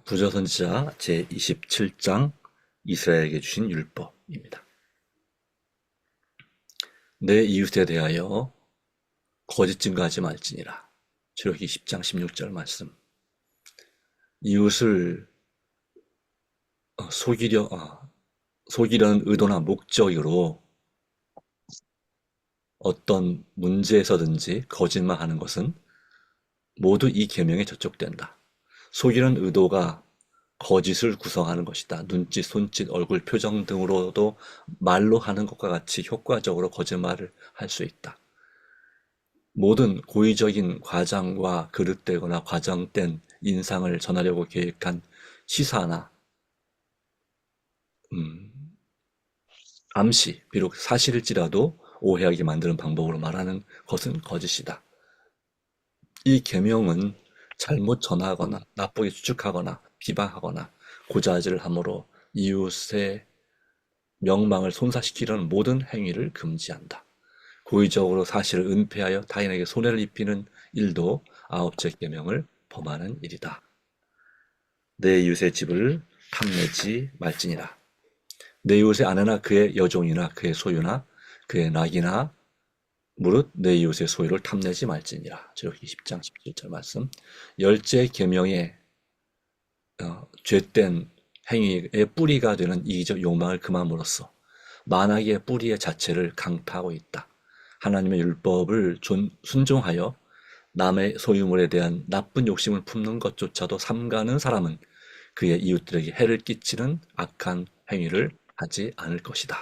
부조선지자 제27장 이스라엘에게 주신 율법입니다. 내 이웃에 대하여 거짓 증거하지 말지니라. 출애굽기 10장 16절 말씀. 이웃을 속이려는 의도나 목적으로 어떤 문제에서든지 거짓말하는 것은 모두 이 계명에 저촉된다. 속이는 의도가 거짓을 구성하는 것이다. 눈짓, 손짓, 얼굴 표정 등으로도 말로 하는 것과 같이 효과적으로 거짓말을 할 수 있다. 모든 고의적인 과장과 그릇되거나 과장된 인상을 전하려고 계획한 시사나 암시, 비록 사실일지라도 오해하게 만드는 방법으로 말하는 것은 거짓이다. 이 계명은 잘못 전하거나 나쁘게 추측하거나 비방하거나 고자질을 함으로 이웃의 명망을 손상시키려는 모든 행위를 금지한다. 고의적으로 사실을 은폐하여 타인에게 손해를 입히는 일도 아홉째 계명을 범하는 일이다. 내 이웃의 집을 탐내지 말지니라. 내 이웃의 아내나 그의 여종이나 그의 소유나 그의 낙이나 무릇 내 이웃의 소유를 탐내지 말지니라. 출애굽기 10장 17절 말씀. 열째 계명의 죄된 행위의 뿌리가 되는 이기적 욕망을 금함으로써 만악의 뿌리의 자체를 강타하고 있다. 하나님의 율법을 순종하여 남의 소유물에 대한 나쁜 욕심을 품는 것조차도 삼가는 사람은 그의 이웃들에게 해를 끼치는 악한 행위를 하지 않을 것이다.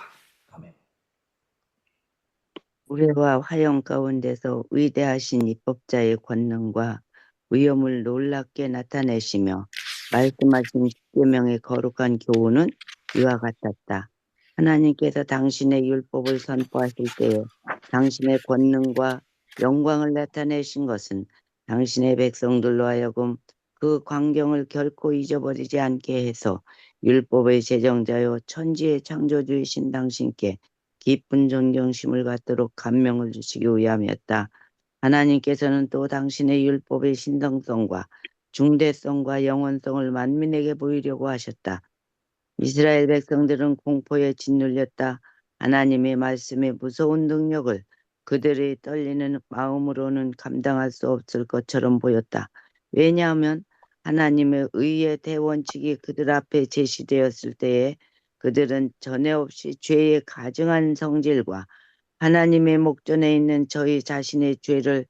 아멘. 우레와 화영 가운데서 위대하신 입법자의 권능과 위엄을 놀랍게 나타내시며 말씀하신 십계명의 거룩한 교훈은 이와 같았다. 하나님께서 당신의 율법을 선포하실 때에 당신의 권능과 영광을 나타내신 것은 당신의 백성들로 하여금 그 광경을 결코 잊어버리지 않게 해서 율법의 제정자요 천지의 창조주이신 당신께 깊은 존경심을 갖도록 감명을 주시기 위함이었다. 하나님께서는 또 당신의 율법의 신성성과 중대성과 영원성을 만민에게 보이려고 하셨다. 이스라엘 백성들은 공포에 짓눌렸다. 하나님의 말씀의 무서운 능력을 그들의 떨리는 마음으로는 감당할 수 없을 것처럼 보였다. 왜냐하면 하나님의 의의 대원칙이 그들 앞에 제시되었을 때에 그들은 전에 없이 죄에 가증한 성질과 하나님의 목전에 있는 저희 자신의 죄를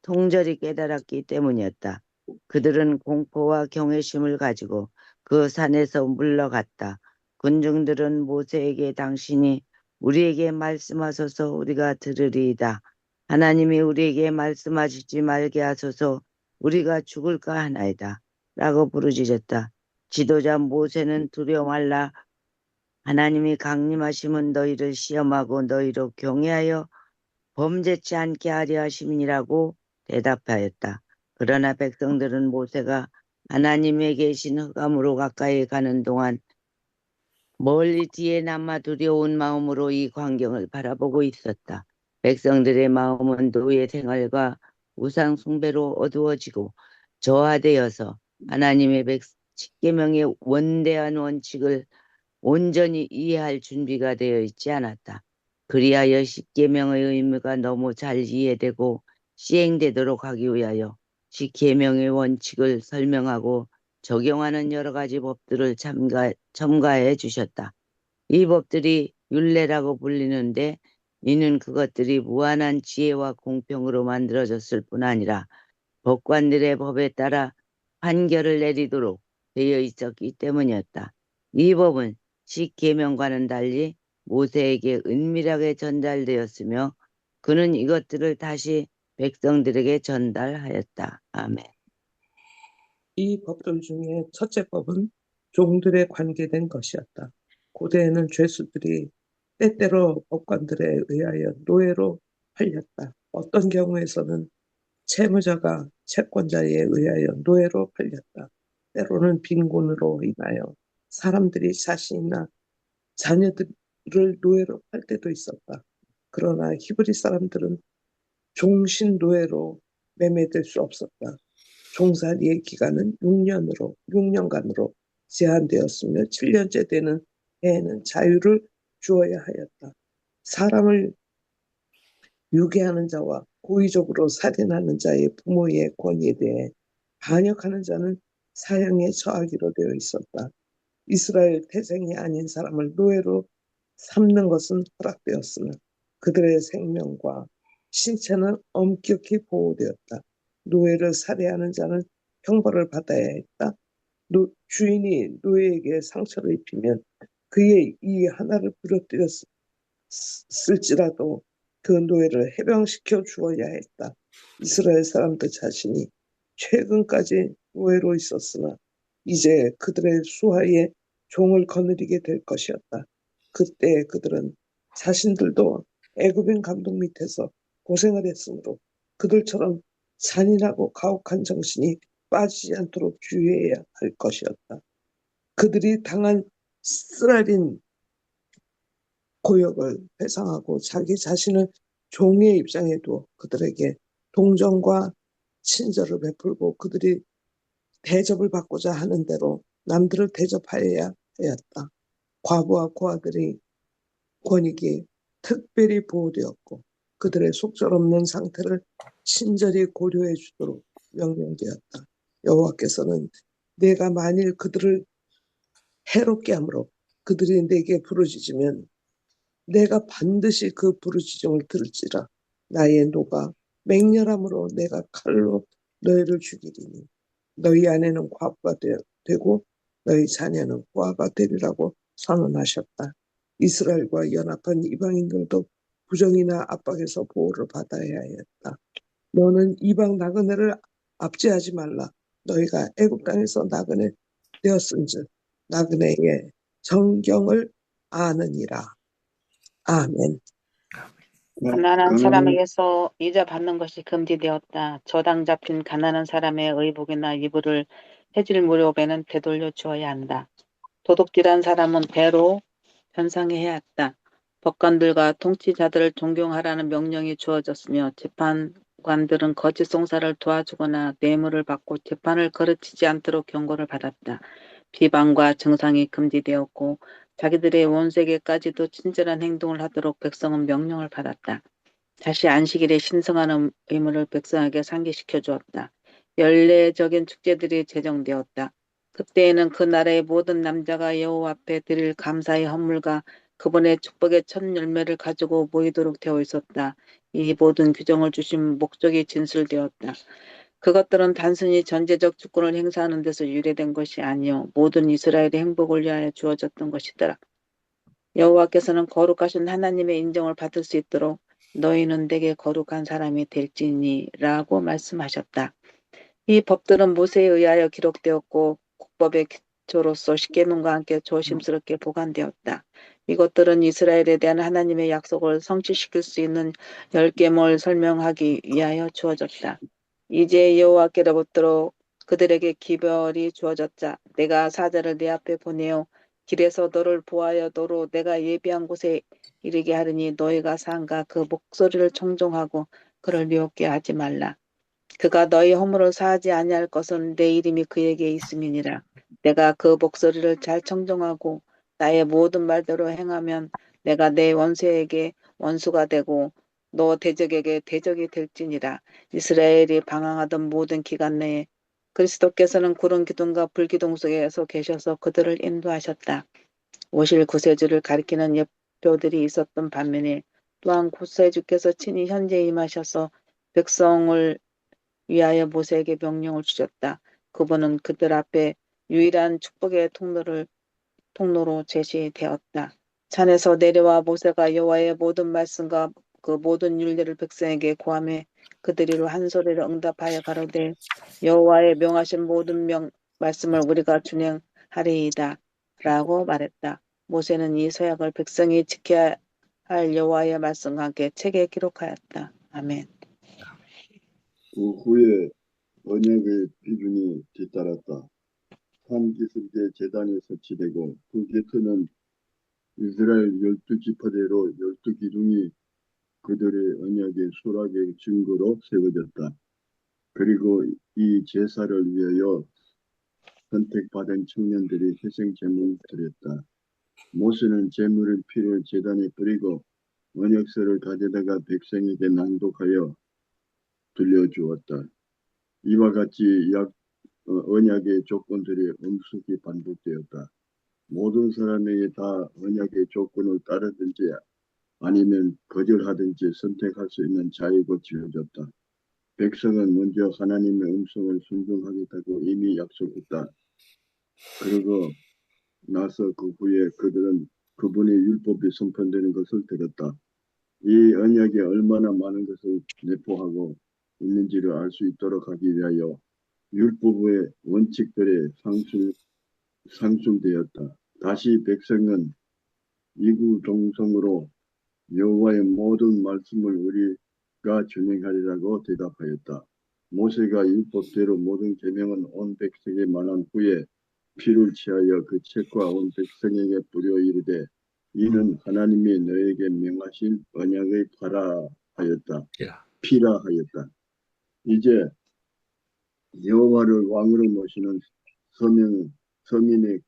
통절히 깨달았기 때문이었다. 그들은 공포와 경외심을 가지고 그 산에서 물러갔다. 군중들은 모세에게 당신이 우리에게 말씀하소서 우리가 들으리이다. 하나님이 우리에게 말씀하시지 말게 하소서 우리가 죽을까 하나이다. 라고 부르짖었다. 지도자 모세는 두려워 말라. 하나님이 강림하심은 너희를 시험하고 너희로 경외하여 범죄치 않게 하려 하심이라고 대답하였다. 그러나 백성들은 모세가 하나님의 계신 흑암으로 가까이 가는 동안 멀리 뒤에 남아 두려운 마음으로 이 광경을 바라보고 있었다. 백성들의 마음은 노예 생활과 우상 숭배로 어두워지고 저하되어서 하나님의 십계명의 원대한 원칙을 온전히 이해할 준비가 되어 있지 않았다. 그리하여 십계명의 의미가 너무 잘 이해되고 시행되도록 하기 위하여 십계명의 원칙을 설명하고 적용하는 여러 가지 법들을 첨가해 주셨다. 이 법들이 율례라고 불리는데 이는 그것들이 무한한 지혜와 공평으로 만들어졌을 뿐 아니라 법관들의 법에 따라 판결을 내리도록 되어 있었기 때문이었다. 이 법은 십계명과는 달리 모세에게 은밀하게 전달되었으며 그는 이것들을 다시 백성들에게 전달하였다. 아멘. 이 법들 중에 첫째 법은 종들에 관계된 것이었다. 고대에는 죄수들이 때때로 법관들에 의하여 노예로 팔렸다. 어떤 경우에서는 채무자가 채권자에 의하여 노예로 팔렸다. 때로는 빈곤으로 인하여 사람들이 자신이나 자녀들을 노예로 팔 때도 있었다. 그러나 히브리 사람들은 종신 노예로 매매될 수 없었다. 종살이의 기간은 6년간으로 제한되었으며 7년째 되는 해에는 자유를 주어야 하였다. 사람을 유괴하는 자와 고의적으로 살인하는 자의 부모의 권위에 대해 반역하는 자는 사형에 처하기로 되어 있었다. 이스라엘 태생이 아닌 사람을 노예로 삼는 것은 허락되었으나 그들의 생명과 신체는 엄격히 보호되었다. 노예를 살해하는 자는 형벌을 받아야 했다. 주인이 노예에게 상처를 입히면 그의 이 하나를 부러뜨렸을지라도 그 노예를 해방시켜 주어야 했다. 이스라엘 사람들 자신이 최근까지 노예로 있었으나 이제 그들의 수하에 종을 거느리게 될 것이었다. 그때 그들은 자신들도 애굽인 감독 밑에서 고생을 했으므로 그들처럼 잔인하고 가혹한 정신이 빠지지 않도록 주의해야 할 것이었다. 그들이 당한 쓰라린 고역을 회상하고 자기 자신을 종의 입장에 두어 그들에게 동정과 친절을 베풀고 그들이 대접을 받고자 하는 대로 남들을 대접하여야 하였다. 과부와 고아들이 권익이 특별히 보호되었고 그들의 속절없는 상태를 친절히 고려해 주도록 명령되었다. 여호와께서는 내가 만일 그들을 해롭게 함으로 그들이 내게 부르짖으면 내가 반드시 그 부르짖음을 들을지라. 나의 노가 맹렬함으로 내가 칼로 너희를 죽이리니 너희 아내는 과부가 되고 너희 자녀는 고아가 되리라고 선언하셨다. 이스라엘과 연합한 이방인들도 부정이나 압박에서 보호를 받아야 했다. 너는 이방 나그네를 압제하지 말라. 너희가 애굽 땅에서 나그네 되었은즉 나그네의 정경을 아느니라. 아멘. 가난한 가난한 사람에게서 이자 받는 것이 금지되었다. 저당 잡힌 가난한 사람의 의복이나 이불을 해질 무렵에는 되돌려 주어야 한다. 도둑질한 사람은 배로 변상해야 했다. 법관들과 통치자들을 존경하라는 명령이 주어졌으며 재판관들은 거짓 송사를 도와주거나 뇌물을 받고 재판을 거르치지 않도록 경고를 받았다. 비방과 증상이 금지되었고 자기들의 원수에게까지도 친절한 행동을 하도록 백성은 명령을 받았다. 다시 안식일에 신성한 의무를 백성에게 상기시켜 주었다. 연례적인 축제들이 제정되었다. 그때에는 그 나라의 모든 남자가 여호와 앞에 드릴 감사의 헌물과 그분의 축복의 첫 열매를 가지고 모이도록 되어 있었다. 이 모든 규정을 주신 목적이 진술되었다. 그것들은 단순히 전제적 주권을 행사하는 데서 유래된 것이 아니요 모든 이스라엘의 행복을 위하여 주어졌던 것이더라. 여호와께서는 거룩하신 하나님의 인정을 받을 수 있도록 너희는 내게 거룩한 사람이 될지니라고 말씀하셨다. 이 법들은 모세에 의하여 기록되었고 국법의 기초로서 십계명과 함께 조심스럽게 보관되었다. 이것들은 이스라엘에 대한 하나님의 약속을 성취시킬 수 있는 10계명을 설명하기 위하여 주어졌다. 이제 여호와께로부터 그들에게 기별이 주어졌자 내가 사자를 내 앞에 보내어 길에서 너를 보하여 너로 내가 예비한 곳에 이르게 하리니 너희가 삼가 그 목소리를 청종하고 그를 미혹게 하지 말라. 그가 너희 허물을 사하지 아니할 것은 내 이름이 그에게 있음이니라. 내가 그 목소리를 잘 청종하고 나의 모든 말대로 행하면 내가 내 원수에게 원수가 되고 너 대적에게 대적이 될지니라. 이스라엘이 방황하던 모든 기간 내에 그리스도께서는 구름 기둥과 불 기둥 속에서 계셔서 그들을 인도하셨다. 오실 구세주를 가리키는 예표들이 있었던 반면에 또한 구세주께서 친히 현재 임하셔서 백성을 위하여 모세에게 명령을 주셨다. 그분은 그들 앞에 유일한 축복의 통로로 제시되었다. 산에서 내려와 모세가 여호와의 모든 말씀과 그 모든 율례를 백성에게 고하매 그들이로 한 소리를 응답하여 가로되 여호와의 명하신 모든 말씀을 우리가 준행하리이다 라고 말했다. 모세는 이 서약을 백성이 지켜야 할 여호와의 말씀과 함께 책에 기록하였다. 아멘. 그 후에 언약의 비준이 뒤따랐다. 산 기슭에 제단이 설치되고 그 곁에는 이스라엘 12지파대로 12기둥이 그들의 언약의 수락의 증거로 세워졌다. 그리고 이 제사를 위하여 선택받은 청년들이 희생 제물을 드렸다. 모세는 제물의 피를 제단에 뿌리고 언약서를 가져다가 백성에게 낭독하여 들려주었다. 이와 같이 언약의 조건들이 엄숙히 반복되었다. 모든 사람에게 다 언약의 조건을 따르든지 아니면 거절하든지 선택할 수 있는 자유가 주어졌다. 백성은 먼저 하나님의 음성을 순종하겠다고 이미 약속했다. 그리고 나서 그 후에 그들은 그분의 율법이 선포되는 것을 들었다. 이 언약이 얼마나 많은 것을 내포하고 있는지를 알 수 있도록 하기 위하여 율법의 원칙들이 상술되었다. 다시 백성은 이구동성으로 여호와의 모든 말씀을 우리가 준행하리라고 대답하였다. 모세가 율법대로 모든 계명은 온 백성에 말한 후에 피를 취하여 그 책과 온 백성에게 뿌려 이르되 이는 하나님이 너에게 명하신 언약의 야, 피라 하였다. 이제 여호와를 왕으로 모시는 서민의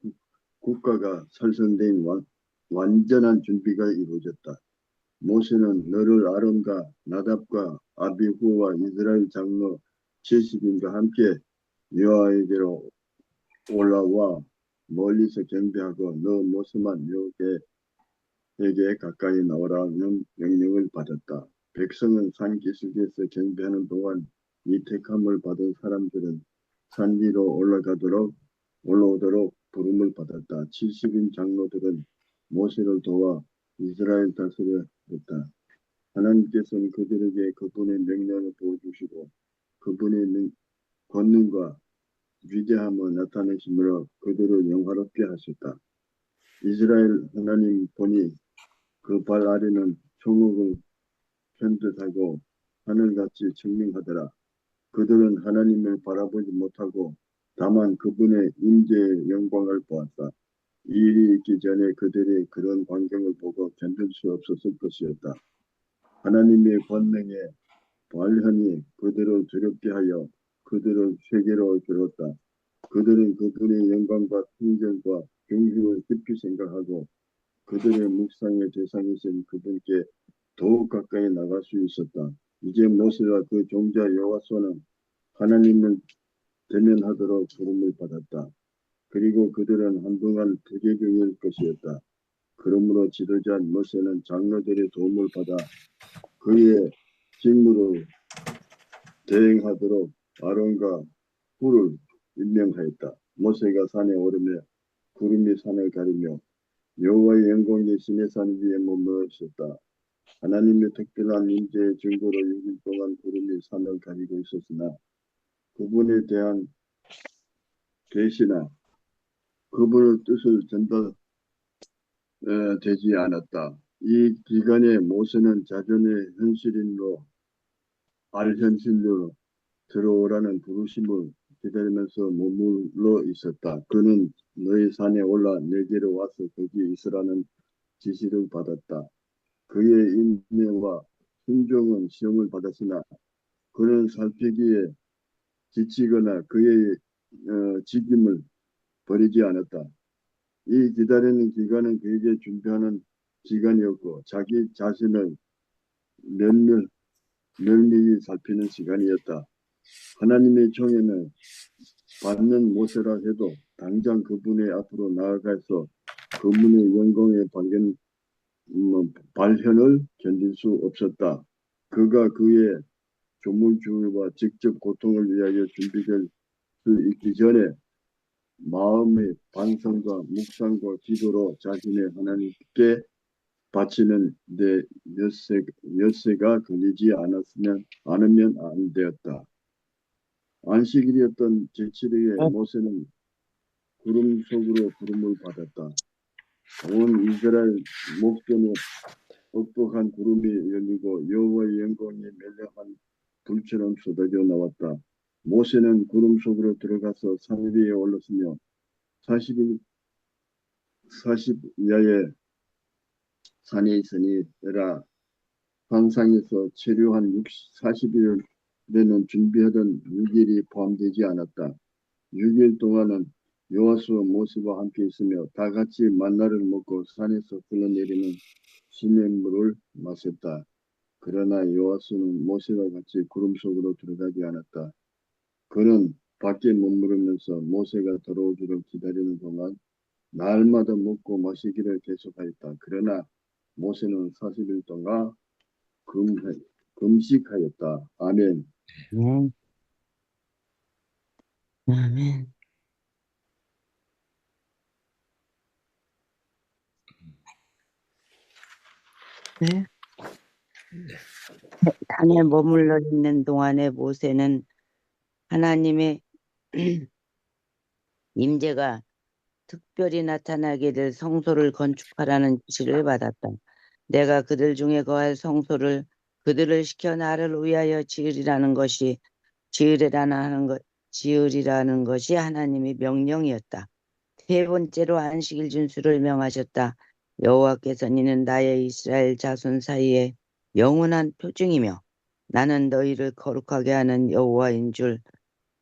국가가 설정된 완전한 준비가 이루어졌다. 모세는 너를 아론과 나답과 아비후와 이스라엘 장로 70인과 함께 여호와에게로 올라와 멀리서 경배하고 너 모세만 여호와에게 가까이 나오라는 명령을 받았다. 백성은 산 기슭에서 경배하는 동안 이 택함을 받은 사람들은 산 위로 올라오도록 부름을 받았다. 70인 장로들은 모세를 도와 이스라엘 다스려 했다. 하나님께서는 그들에게 그분의 명령을 보여주시고 그분의 권능과 위대함을 나타내심으로 그들을 영화롭게 하셨다. 이스라엘 하나님 보니 그 발 아래는 천국을 편듯하고 하늘같이 청명하더라. 그들은 하나님을 바라보지 못하고 다만 그분의 임재의 영광을 보았다. 이 일이 있기 전에 그들이 그런 광경을 보고 견딜 수 없었을 것이었다. 하나님의 권능의 발현이 그들을 두렵게 하여 그들을 세계로 들었다. 그들은 그분의 영광과 풍경과 경륜을 깊이 생각하고 그들의 묵상의 대상이신 그분께 더욱 가까이 나갈 수 있었다. 이제 모세와 그 종자 여호와서는 하나님을 대면하도록 부름을 받았다. 그리고 그들은 한동안 부재중일 것이었다. 그러므로 지도자 모세는 장로들의 도움을 받아 그의 직무를 대행하도록 아론과 훌을 임명하였다. 모세가 산에 오르며 구름이 산을 가리며 여호와의 영광이 시내산 위에 머물렀다. 하나님의 특별한 임재의 증거로 6일 동안 구름이 산을 가리고 있었으나 그분에 대한 계시나 그분의 뜻을 전달되지 않았다. 이 기간에 모세는 자전의 현실로 들어오라는 부르심을 기다리면서 머물러 있었다. 그는 너희 산에 올라 내게로 와서 거기 있으라는 지시를 받았다. 그의 인내와 순종은 시험을 받았으나 그는 살피기에 지치거나 그의 직임을 버리지 않았다. 이 기다리는 기간은 그에게 준비하는 기간이었고 자기 자신을 면밀히 살피는 시간이었다. 하나님의 총애는 받는 모세라 해도 당장 그분의 앞으로 나아가서 그분의 영광의 발현을 견딜 수 없었다. 그가 그의 조물주의와 직접 고통을 위하여 준비될 수 있기 전에 마음의 반성과 묵상과 기도로 자신의 하나님께 바치는 데 엿새가 걸리지 않으면 안 되었다. 안식일이었던 제7일에 모세는 구름 속으로 부름을 받았다. 온 이스라엘 목전에 뻑뻑한 구름이 열리고 여호와의 영광이 멜령한 불처럼 쏟아져 나왔다. 모세는 구름 속으로 들어가서 산 위에 올랐으며 40야의 산에 있으니라 환상에서 체류한 40일 때는 준비하던 6일이 포함되지 않았다. 6일 동안은 여호와수와 모세와 함께 있으며 다 같이 만나를 먹고 산에서 흘러내리는 시냇물을 마셨다. 그러나 여호와수는 모세와 같이 구름 속으로 들어가지 않았다. 그는 밖에 머무르면서 모세가 들어오기를 기다리는 동안 날마다 먹고 마시기를 계속하였다. 그러나 모세는 40일 동안 금식하였다. 아멘. 아멘. 아멘. 네. 산에 머물러 있는 동안에 모세는 하나님의 임재가 특별히 나타나게 될 성소를 건축하라는 지시를 받았다. 내가 그들 중에 거할 성소를 그들을 시켜 나를 위하여 지으리라는 것이 하나님의 명령이었다. 세 번째로 안식일 준수를 명하셨다. 여호와께서 이는 나의 이스라엘 자손 사이에 영원한 표징이며 나는 너희를 거룩하게 하는 여호와인 줄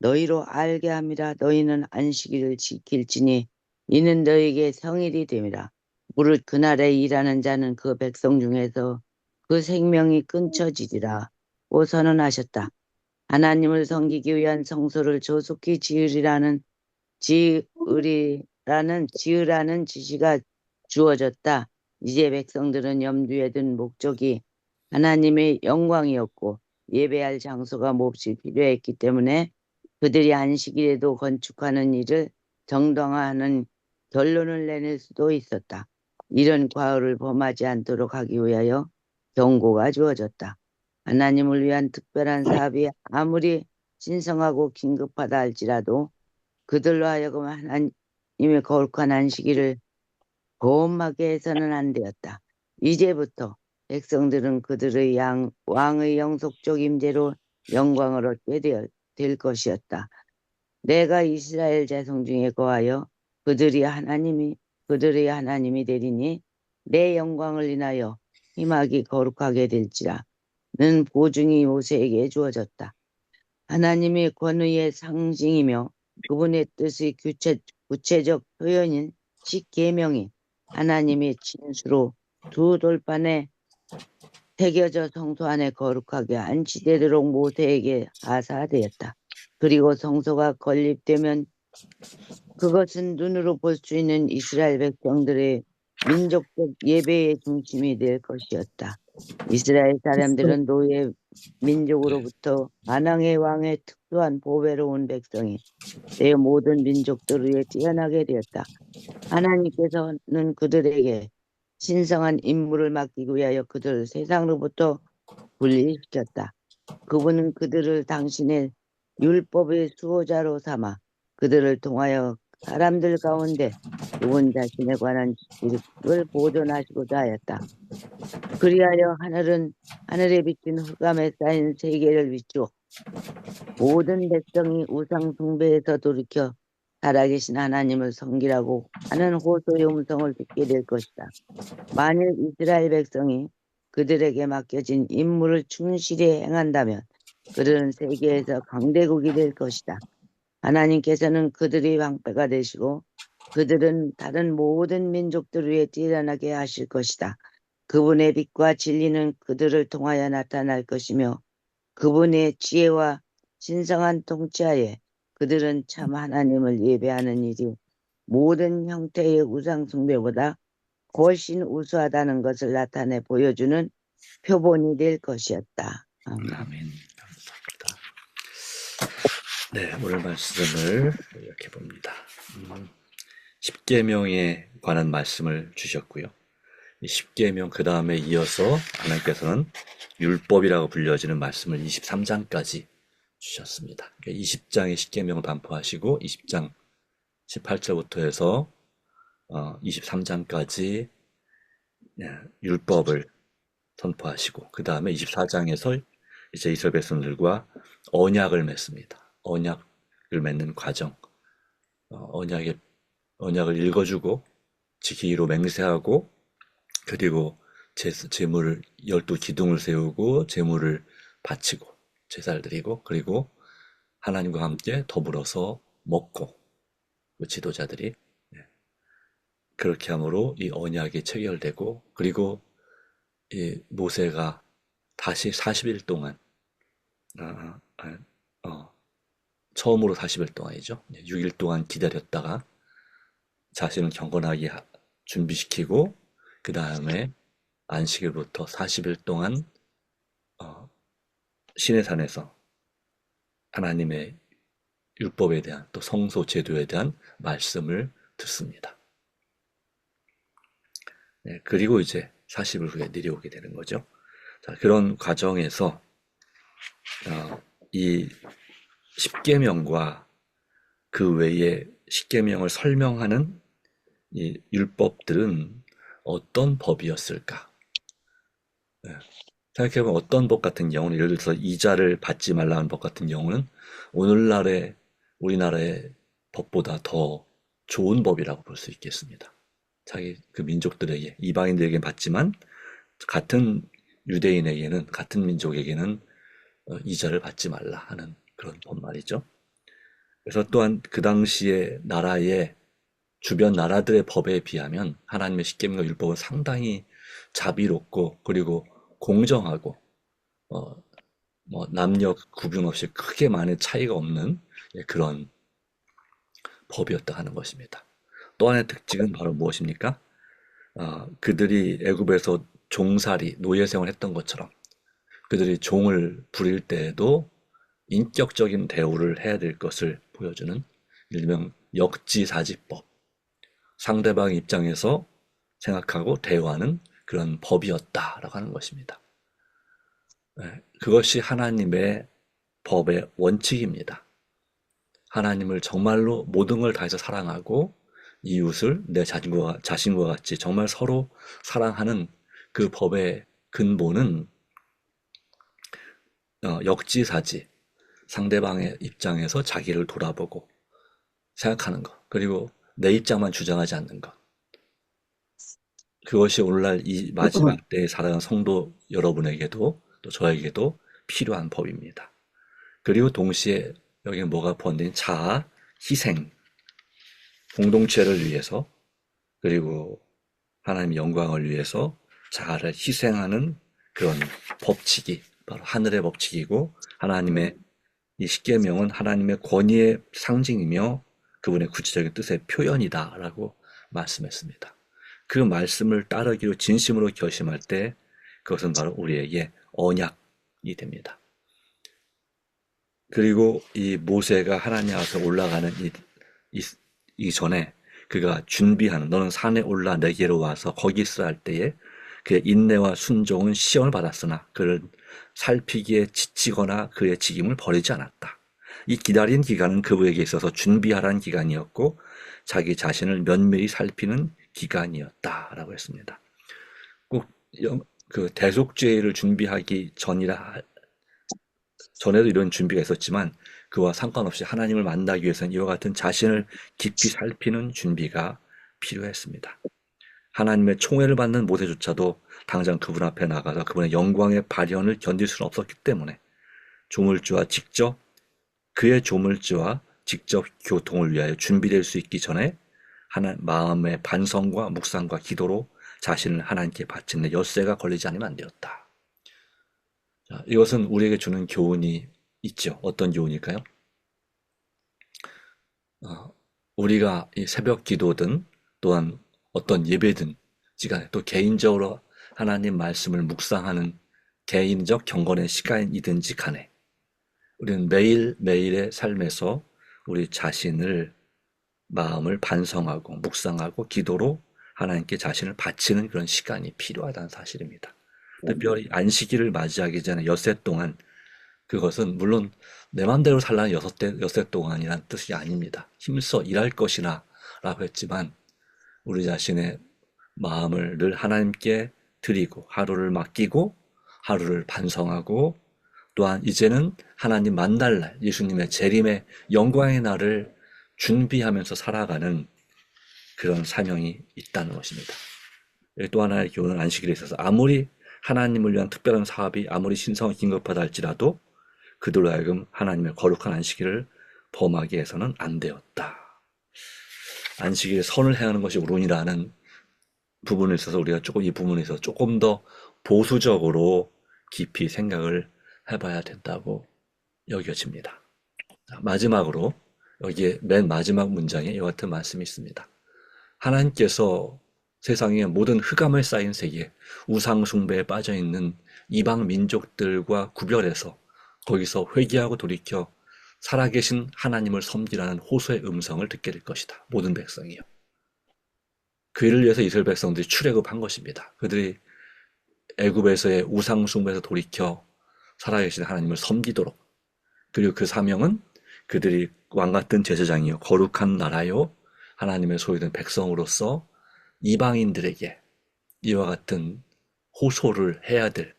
너희로 알게 함이라. 너희는 안식일을 지킬지니 이는 너희에게 성일이 됨이라. 무릇 그날에 일하는 자는 그 백성 중에서 그 생명이 끊쳐지리라 고 선언하셨다. 하나님을 섬기기 위한 성소를 조속히 지으라는 지시가 주어졌다. 이제 백성들은 염두에 둔 목적이 하나님의 영광이었고 예배할 장소가 몹시 필요했기 때문에 그들이 안식일에도 건축하는 일을 정당화하는 결론을 내릴 수도 있었다. 이런 과오를 범하지 않도록 하기 위하여 경고가 주어졌다. 하나님을 위한 특별한 사업이 아무리 신성하고 긴급하다 할지라도 그들로 하여금 하나님의 거룩한 안식일을 고음하게 해서는 안 되었다. 이제부터 백성들은 그들의 왕의 영속적 임재로 영광을 얻게 될 것이었다. 내가 이스라엘 자손 중에 거하여 그들의 하나님이 되리니 내 영광을 인하여 희망이 거룩하게 될지라. 는 보증이 모세에게 주어졌다. 하나님의 권위의 상징이며 그분의 뜻의 구체적 표현인 십계명이 하나님의 진수로 두 돌판에 새겨져 성소 안에 거룩하게 안치되도록 모세에게 하사되었다. 그리고 성소가 건립되면 그것은 눈으로 볼 수 있는 이스라엘 백성들의 민족적 예배의 중심이 될 것이었다. 이스라엘 사람들은 노예 민족으로부터 만왕의 왕의 특수한 보배로 온 백성이 내 모든 민족들 위에 뛰어나게 되었다. 하나님께서는 그들에게 신성한 임무를 맡기기 위하여 그들을 세상으로부터 분리시켰다. 그분은 그들을 당신의 율법의 수호자로 삼아 그들을 통하여 사람들 가운데 그분 자신에 관한 지식을 보존하시고자 하였다. 그리하여 하늘에 비친 흑암에 쌓인 세계를 비추어 모든 백성이 우상 숭배에서 돌이켜 살아계신 하나님을 섬기라고 하는 호소의 음성을 듣게 될 것이다. 만일 이스라엘 백성이 그들에게 맡겨진 임무를 충실히 행한다면 그들은 세계에서 강대국이 될 것이다. 하나님께서는 그들의 방패가 되시고 그들은 다른 모든 민족들 위에 뛰어나게 하실 것이다. 그분의 빛과 진리는 그들을 통하여 나타날 것이며 그분의 지혜와 신성한 통치하에 그들은 참 하나님을 예배하는 일이 모든 형태의 우상 숭배보다 훨씬 우수하다는 것을 나타내 보여주는 표본이 될 것이었다. 아멘. 아멘. 감사합니다. 네, 오늘 말씀을 이렇게 봅니다. 십계명에 관한 말씀을 주셨고요. 이 십계명 그 다음에 이어서 하나님께서는 율법이라고 불려지는 말씀을 23장까지 주셨습니다. 20장의 십계명을 반포하시고 20장 18절부터 해서 23장까지 율법을 선포하시고 그 다음에 24장에서 이제 이스라엘 백성들과 언약을 맺습니다. 언약을 맺는 과정, 언약을 읽어주고 지키기로 맹세하고 그리고 제물을 12기둥을 세우고 제물을 바치고 제사를 드리고 그리고 하나님과 함께 더불어서 먹고 그 지도자들이 그렇게 함으로 이 언약이 체결되고 그리고 이 모세가 다시 40일 동안 처음으로 40일 동안이죠. 6일 동안 기다렸다가 자신을 경건하게 준비시키고 그 다음에 안식일부터 40일 동안 시내산에서 하나님의 율법에 대한 또 성소 제도에 대한 말씀을 듣습니다. 네, 그리고 이제 40일 후에 내려오게 되는 거죠. 자, 그런 과정에서 이 십계명과 그 외에 십계명을 설명하는 이 율법들은 어떤 법이었을까? 네. 생각해보면 어떤 법 같은 경우는 예를 들어서 이자를 받지 말라는 법 같은 경우는 오늘날의 우리나라의 법보다 더 좋은 법이라고 볼 수 있겠습니다. 자기 그 민족들에게 이방인들에게는 받지만 같은 유대인에게는 같은 민족에게는 이자를 받지 말라 하는 그런 법 말이죠. 그래서 또한 그 당시에 나라의 주변 나라들의 법에 비하면 하나님의 십계명과 율법은 상당히 자비롭고 그리고 공정하고 남녀 구분 없이 크게 많은 차이가 없는 그런 법이었다 하는 것입니다. 또 하나의 특징은 바로 무엇입니까? 그들이 애굽에서 종살이 노예 생활을 했던 것처럼 그들이 종을 부릴 때에도 인격적인 대우를 해야 될 것을 보여주는 일명 역지사지법, 상대방 입장에서 생각하고 대우하는 그런 법이었다라고 하는 것입니다. 그것이 하나님의 법의 원칙입니다. 하나님을 정말로 모든 걸 다해서 사랑하고 이웃을 내 자신과 같이 정말 서로 사랑하는 그 법의 근본은 역지사지, 상대방의 입장에서 자기를 돌아보고 생각하는 것, 그리고 내 입장만 주장하지 않는 것. 그것이 오늘날 이 마지막 때에 살아가는 성도 여러분에게도 또 저에게도 필요한 법입니다. 그리고 동시에 여기는 뭐가 포함된 자아, 희생, 공동체를 위해서 그리고 하나님의 영광을 위해서 자아를 희생하는 그런 법칙이 바로 하늘의 법칙이고 하나님의 이 십계명은 하나님의 권위의 상징이며 그분의 구체적인 뜻의 표현이다라고 말씀했습니다. 그 말씀을 따르기로 진심으로 결심할 때 그것은 바로 우리에게 언약이 됩니다. 그리고 이 모세가 하나님 앞에 올라가는 이 전에 그가 준비하는 너는 산에 올라 내게로 와서 거기 있으라 할 때에 그의 인내와 순종은 시험을 받았으나 그를 살피기에 지치거나 그의 직임을 버리지 않았다. 이 기다린 기간은 그분에게 있어서 준비하라는 기간이었고 자기 자신을 면밀히 살피는 기간이었다라고 했습니다. 꼭 그 대속죄를 준비하기 전에도 이런 준비가 있었지만 그와 상관없이 하나님을 만나기 위해서는 이와 같은 자신을 깊이 살피는 준비가 필요했습니다. 하나님의 총애를 받는 모세조차도 당장 그분 앞에 나가서 그분의 영광의 발현을 견딜 수는 없었기 때문에 그의 조물주와 직접 교통을 위하여 준비될 수 있기 전에 마음의 반성과 묵상과 기도로 자신을 하나님께 바치는 엿새가 걸리지 않으면 안 되었다. 자, 이것은 우리에게 주는 교훈이 있죠. 어떤 교훈일까요? 우리가 이 새벽 기도든 또한 어떤 예배든 시간에 또 개인적으로 하나님 말씀을 묵상하는 개인적 경건의 시간이든지 간에 우리는 매일매일의 삶에서 우리 자신을 마음을 반성하고 묵상하고 기도로 하나님께 자신을 바치는 그런 시간이 필요하다는 사실입니다. 특별히 안식일을 맞이하기 전에 엿새 동안 그것은 물론 내 맘대로 살라는 엿새 동안이란 뜻이 아닙니다. 힘써 일할 것이나 라고 했지만 우리 자신의 마음을 늘 하나님께 드리고 하루를 맡기고 하루를 반성하고 또한 이제는 하나님 만날 날 예수님의 재림의 영광의 날을 준비하면서 살아가는 그런 사명이 있다는 것입니다. 또 하나의 교훈은 안식일에 있어서 아무리 하나님을 위한 특별한 사업이 아무리 신성하고 긴급하다 할지라도 그들로 하여금 하나님의 거룩한 안식일을 범하게 해서는 안 되었다. 안식일에 선을 행하는 것이 옳으니라는 부분에 있어서 우리가 조금 이 부분에 있어서 조금 더 보수적으로 깊이 생각을 해봐야 된다고 여겨집니다. 자, 마지막으로 여기에 맨 마지막 문장에 이와 같은 말씀이 있습니다. 하나님께서 세상의 모든 흑암을 쌓인 세계, 우상 숭배에 빠져 있는 이방 민족들과 구별해서 거기서 회개하고 돌이켜 살아계신 하나님을 섬기라는 호소의 음성을 듣게 될 것이다. 모든 백성이요. 그 일을 위해서 이스라엘 백성들이 출애굽한 것입니다. 그들이 애굽에서의 우상 숭배에서 돌이켜 살아계신 하나님을 섬기도록, 그리고 그 사명은 그들이 왕같은 제사장이요 거룩한 나라요 하나님의 소유된 백성으로서 이방인들에게 이와 같은 호소를 해야 될,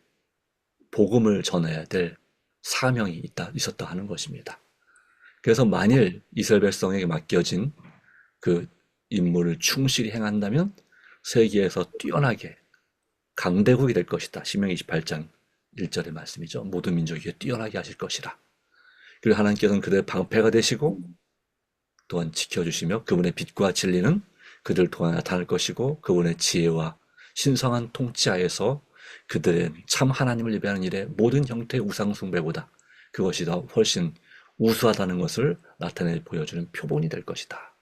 복음을 전해야 될 사명이 있었다 하는 것입니다. 그래서 만일 이스라엘 백성에게 맡겨진 그 임무를 충실히 행한다면 세계에서 뛰어나게 강대국이 될 것이다. 신명기 28장 1절의 말씀이죠. 모든 민족에게 뛰어나게 하실 것이라. 그리고 하나님께서는 그들의 방패가 되시고 또한 지켜주시며 그분의 빛과 진리는 그들 통해 나타날 것이고 그분의 지혜와 신성한 통치하에서 그들의 참 하나님을 예배하는 일에 모든 형태의 우상 숭배보다 그것이 더 훨씬 우수하다는 것을 나타내 보여주는 표본이 될 것이다.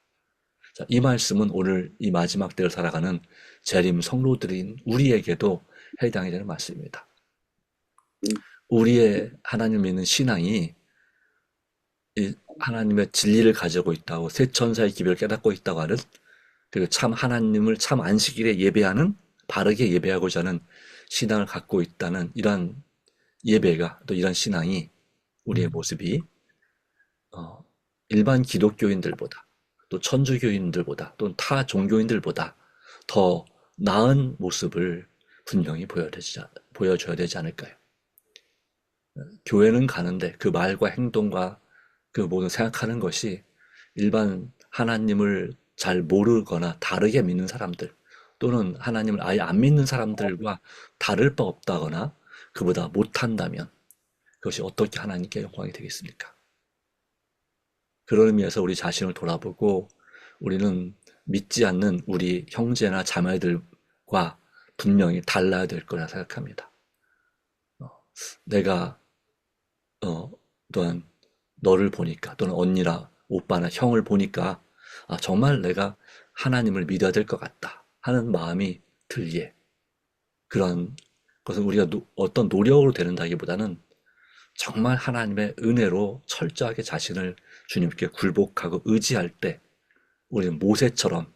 자, 이 말씀은 오늘 이 마지막 때를 살아가는 재림 성도들인 우리에게도 해당이 되는 말씀입니다. 우리의 하나님을 믿는 신앙이 이 하나님의 진리를 가지고 있다고 새 천사의 기별을 깨닫고 있다고 하는, 그리고 참 하나님을 참 안식일에 예배하는, 바르게 예배하고자 하는 신앙을 갖고 있다는 이런 예배가, 또 이런 신앙이 우리의 모습이 일반 기독교인들보다 또 천주교인들보다 또는 타 종교인들보다 더 나은 모습을 분명히 보여줘야 되지 않을까요? 교회는 가는데 그 말과 행동과 그 모든 생각하는 것이 일반 하나님을 잘 모르거나 다르게 믿는 사람들 또는 하나님을 아예 안 믿는 사람들과 다를 바 없다거나 그보다 못한다면 그것이 어떻게 하나님께 영광이 되겠습니까? 그런 의미에서 우리 자신을 돌아보고 우리는 믿지 않는 우리 형제나 자매들과 분명히 달라야 될 거라 생각합니다. 내가 또한 너를 보니까 또는 언니나 오빠나 형을 보니까 정말 내가 하나님을 믿어야 될 것 같다 하는 마음이 들기에, 그런 것은 우리가 어떤 노력으로 되는다기보다는 정말 하나님의 은혜로 철저하게 자신을 주님께 굴복하고 의지할 때 우리는 모세처럼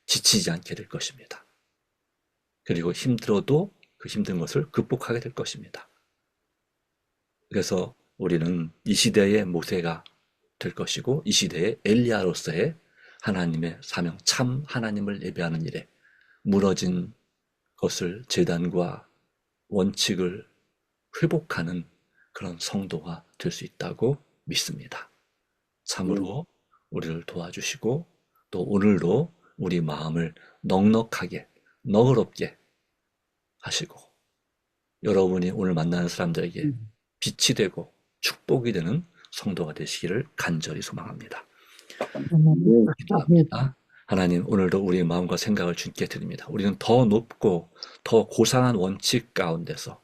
지치지 않게 될 것입니다. 그리고 힘들어도 그 힘든 것을 극복하게 될 것입니다. 그래서 우리는 이 시대의 모세가 될 것이고 이 시대의 엘리야로서의 하나님의 사명, 참 하나님을 예배하는 일에 무너진 것을 제단과 원칙을 회복하는 그런 성도가 될 수 있다고 믿습니다. 참으로 우리를 도와주시고 또 오늘도 우리 마음을 넉넉하게 너그럽게 하시고 여러분이 오늘 만나는 사람들에게 빛이 되고 축복이 되는 성도가 되시기를 간절히 소망합니다. 기도합니다. 하나님, 오늘도 우리의 마음과 생각을 주님께 드립니다. 우리는 더 높고 더 고상한 원칙 가운데서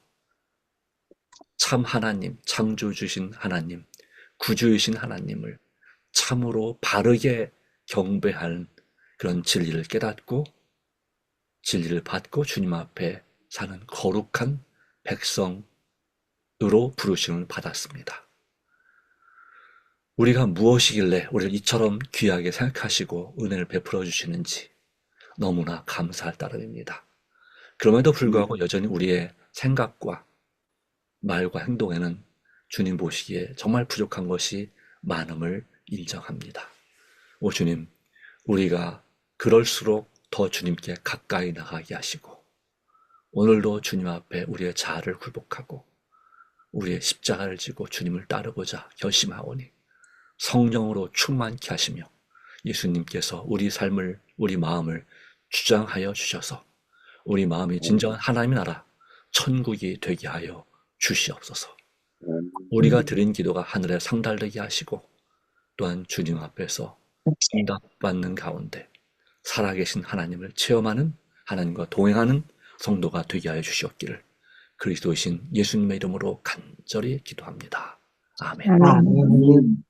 참 하나님, 창조주신 하나님, 구주이신 하나님을 참으로 바르게 경배하는 그런 진리를 깨닫고 진리를 받고 주님 앞에 사는 거룩한 백성으로 부르심을 받았습니다. 우리가 무엇이길래 우리를 이처럼 귀하게 생각하시고 은혜를 베풀어 주시는지 너무나 감사할 따름입니다. 그럼에도 불구하고 여전히 우리의 생각과 말과 행동에는 주님 보시기에 정말 부족한 것이 많음을 인정합니다. 오 주님, 우리가 그럴수록 더 주님께 가까이 나가게 하시고 오늘도 주님 앞에 우리의 자아를 굴복하고 우리의 십자가를 지고 주님을 따르고자 결심하오니 성령으로 충만케 하시며 예수님께서 우리 삶을, 우리 마음을 주장하여 주셔서 우리 마음이 진정한 하나님의 나라, 천국이 되게 하여 주시옵소서. 우리가 드린 기도가 하늘에 상달되게 하시고 또한 주님 앞에서 응답받는 가운데 살아계신 하나님을 체험하는 하나님과 동행하는 성도가 되게 하여 주시옵기를 그리스도이신 예수님의 이름으로 간절히 기도합니다. 아멘. 아멘.